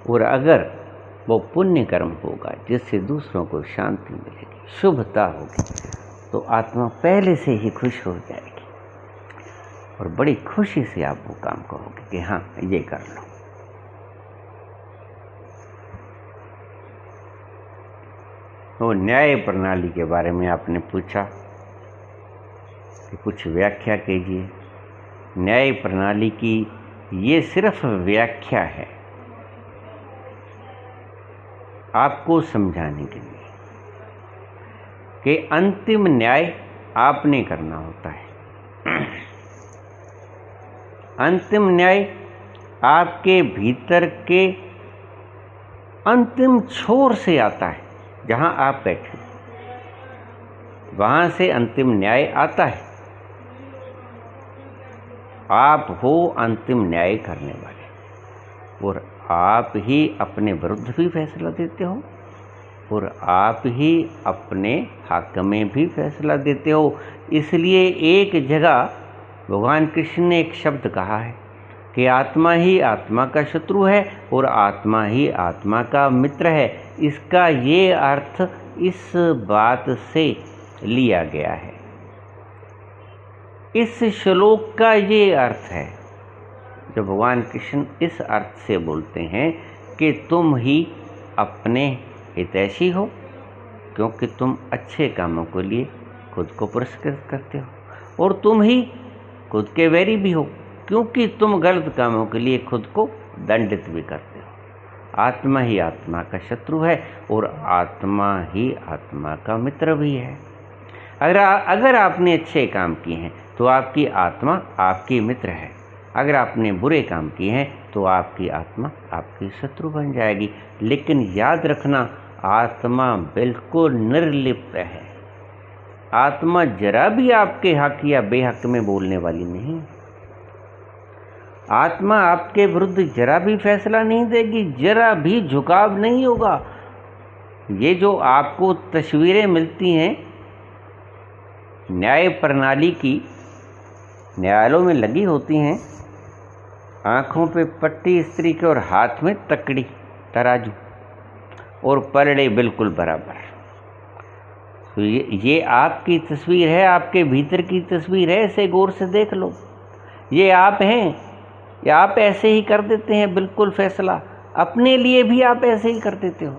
और अगर वो पुण्य कर्म होगा जिससे दूसरों को शांति मिलेगी, शुभता होगी, तो आत्मा पहले से ही खुश हो जाएगी और बड़ी खुशी से आप वो काम करोगे कि हाँ ये कर लो। तो न्याय प्रणाली के बारे में आपने पूछा कि कुछ व्याख्या कीजिए। न्याय प्रणाली की ये सिर्फ व्याख्या है आपको समझाने के लिए कि अंतिम न्याय आपने करना होता है। अंतिम न्याय आपके भीतर के अंतिम छोर से आता है। जहां आप बैठे वहां से अंतिम न्याय आता है। आप हो अंतिम न्याय करने वाले, और आप ही अपने विरुद्ध भी फैसला देते हो और आप ही अपने हक में भी फैसला देते हो। इसलिए एक जगह भगवान कृष्ण ने एक शब्द कहा है, कि आत्मा ही आत्मा का शत्रु है और आत्मा ही आत्मा का मित्र है। इसका ये अर्थ इस बात से लिया गया है। इस श्लोक का ये अर्थ है जो भगवान कृष्ण इस अर्थ से बोलते हैं कि तुम ही अपने हितैषी हो, क्योंकि तुम अच्छे कामों के लिए खुद को पुरस्कृत करते हो, और तुम ही खुद के वैरी भी हो, क्योंकि तुम गलत कामों के लिए खुद को दंडित भी करते हो। आत्मा ही आत्मा का शत्रु है और आत्मा ही आत्मा का मित्र भी है। अगर आपने अच्छे काम किए हैं तो आपकी आत्मा आपकी मित्र है। अगर आपने बुरे काम किए हैं तो आपकी आत्मा आपकी शत्रु बन जाएगी। लेकिन याद रखना, आत्मा बिल्कुल निर्लिप्त है। आत्मा जरा भी आपके हक या बेहक में बोलने वाली नहीं। आत्मा आपके विरुद्ध जरा भी फैसला नहीं देगी, जरा भी झुकाव नहीं होगा। ये जो आपको तस्वीरें मिलती हैं न्याय प्रणाली की, न्यायालयों में लगी होती हैं, आँखों पे पट्टी स्त्री के और हाथ में तकड़ी तराजू और पलड़े बिल्कुल बराबर। तो ये आपकी तस्वीर है, आपके भीतर की तस्वीर है। इसे गौर से देख लो। ये आप हैं या आप ऐसे ही कर देते हैं बिल्कुल फैसला? अपने लिए भी आप ऐसे ही कर देते हो।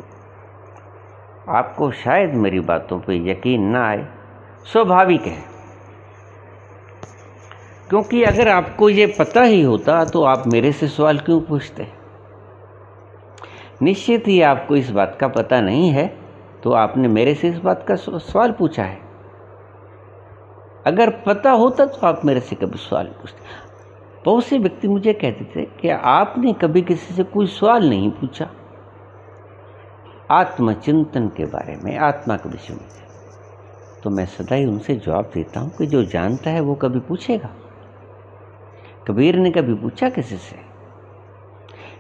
आपको शायद मेरी बातों पे यकीन ना आए, स्वाभाविक है, क्योंकि अगर आपको ये पता ही होता तो आप मेरे से सवाल क्यों पूछते? निश्चित ही आपको इस बात का पता नहीं है तो आपने मेरे से इस बात का सवाल पूछा है। अगर पता होता तो आप मेरे से कभी सवाल पूछते। बहुत से व्यक्ति मुझे कहते थे कि आपने कभी किसी से कोई सवाल नहीं पूछा आत्मचिंतन के बारे में, आत्मा के विषय में। तो मैं सदा ही उनसे जवाब देता हूं कि जो जानता है वो कभी पूछेगा। कबीर ने कभी पूछा किसी से?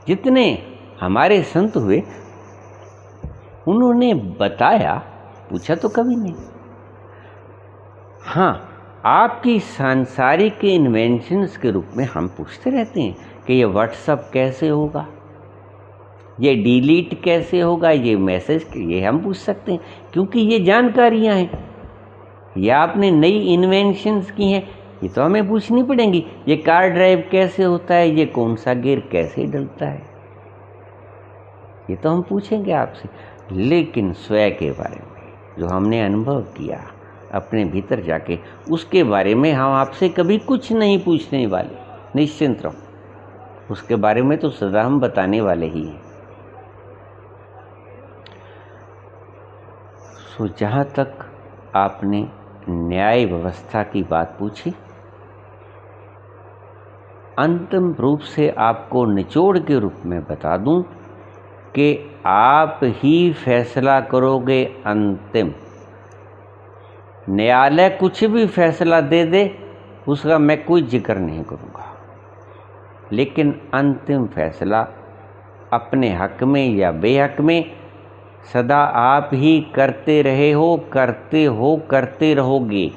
जितने हमारे संत हुए उन्होंने बताया, पूछा तो कभी नहीं। हाँ, आपकी सांसारिक इन्वेंशंस के रूप में हम पूछते रहते हैं कि ये व्हाट्सएप कैसे होगा, ये डिलीट कैसे होगा, ये मैसेज, ये हम पूछ सकते हैं क्योंकि ये जानकारियां हैं। ये आपने नई इन्वेंशंस की हैं, ये तो हमें पूछनी पड़ेंगी। ये कार ड्राइव कैसे होता है, ये कौन सा गियर कैसे डलता है, ये तो हम पूछेंगे आपसे। लेकिन स्वयं के बारे में जो हमने अनुभव किया अपने भीतर जाके, उसके बारे में हम आपसे कभी कुछ नहीं पूछने वाले। निश्चिंत रहो, उसके बारे में तो सदा हम बताने वाले ही हैं। सो जहाँ तक आपने न्याय व्यवस्था की बात पूछी, अंतिम रूप से आपको निचोड़ के रूप में बता दूं कि आप ही फैसला करोगे अंतिम। न्यायालय कुछ भी फैसला दे दे उसका मैं कोई जिक्र नहीं करूँगा, लेकिन अंतिम फैसला अपने हक में या बेहक में सदा आप ही करते रहे हो, करते रहोगे।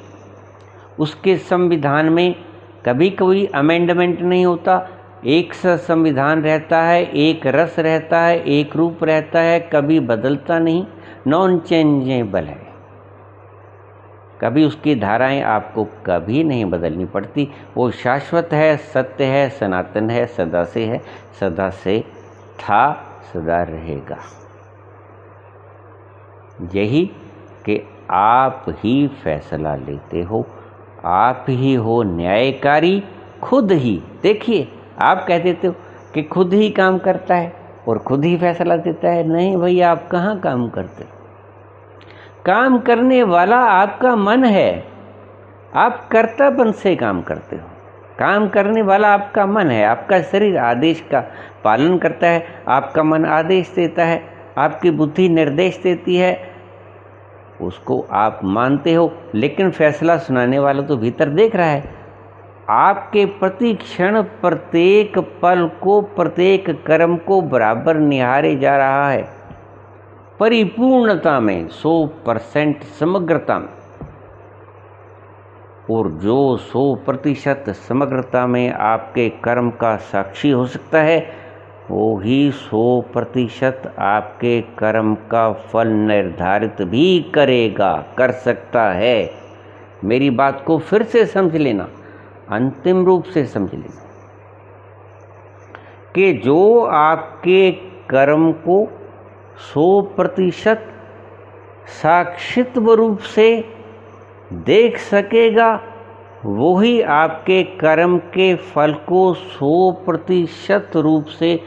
उसके संविधान में कभी कोई अमेंडमेंट नहीं होता। एक सा संविधान रहता है, एक रस रहता है, एक रूप रहता है, कभी बदलता नहीं, नॉन चेंजेबल है। कभी उसकी धाराएं आपको कभी नहीं बदलनी पड़ती। वो शाश्वत है, सत्य है, सनातन है, सदा से था, सदा रहेगा। यही कि आप ही फैसला लेते हो, आप ही हो न्यायकारी, खुद ही। देखिए, आप कह देते हो कि खुद ही काम करता है और खुद ही फैसला देता है। नहीं भैया, आप कहाँ काम करते हो? काम करने वाला आपका मन है। आप कर्तापन से काम करते हो। काम करने वाला आपका मन है। आपका शरीर आदेश का पालन करता है, आपका मन आदेश देता है, आपकी बुद्धि निर्देश देती है, उसको आप मानते हो। लेकिन फैसला सुनाने वाला तो भीतर देख रहा है। आपके प्रति क्षण, प्रत्येक पल को, प्रत्येक कर्म को बराबर निहारे जा रहा है, परिपूर्णता में, 100% समग्रता में। और जो 100% समग्रता में आपके कर्म का साक्षी हो सकता है, वो ही 100% आपके कर्म का फल निर्धारित भी कर सकता है। मेरी बात को फिर से समझ लेना, अंतिम रूप से समझ लेना कि जो आपके कर्म को 100% साक्षित्व रूप से देख सकेगा, वही आपके कर्म के फल को 100% रूप से,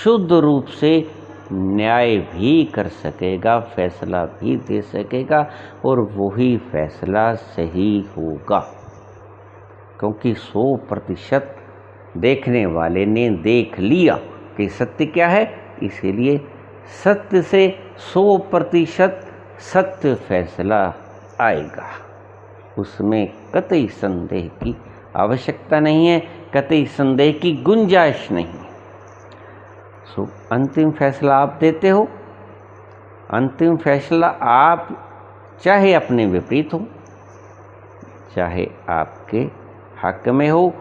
शुद्ध रूप से न्याय भी कर सकेगा, फैसला भी दे सकेगा, और वही फैसला सही होगा। क्योंकि 100% देखने वाले ने देख लिया कि सत्य क्या है, इसीलिए सत्य से 100% सत्य फैसला आएगा। उसमें कतई संदेह की आवश्यकता नहीं है, कतई संदेह की गुंजाइश नहीं है। अंतिम फैसला आप देते हो। अंतिम फैसला आप चाहे अपने विपरीत हो, चाहे आपके हक में हो,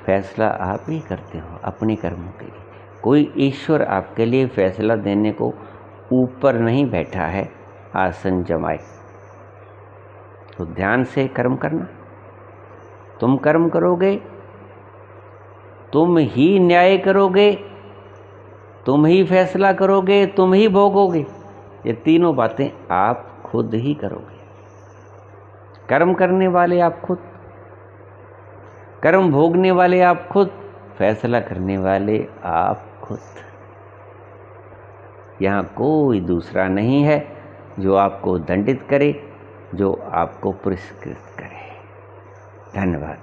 फैसला आप ही करते हो अपने कर्मों के लिए। कोई ईश्वर आपके लिए फैसला देने को ऊपर नहीं बैठा है आसन जमाए। तो ध्यान से कर्म करना। तुम कर्म करोगे, तुम ही न्याय करोगे, तुम ही फैसला करोगे, तुम ही भोगोगे। ये तीनों बातें आप खुद ही करोगे। कर्म करने वाले आप खुद, कर्म भोगने वाले आप खुद, फैसला करने वाले आप खुद। यहाँ कोई दूसरा नहीं है जो आपको दंडित करे, जो आपको पुरस्कृत करे। धन्यवाद।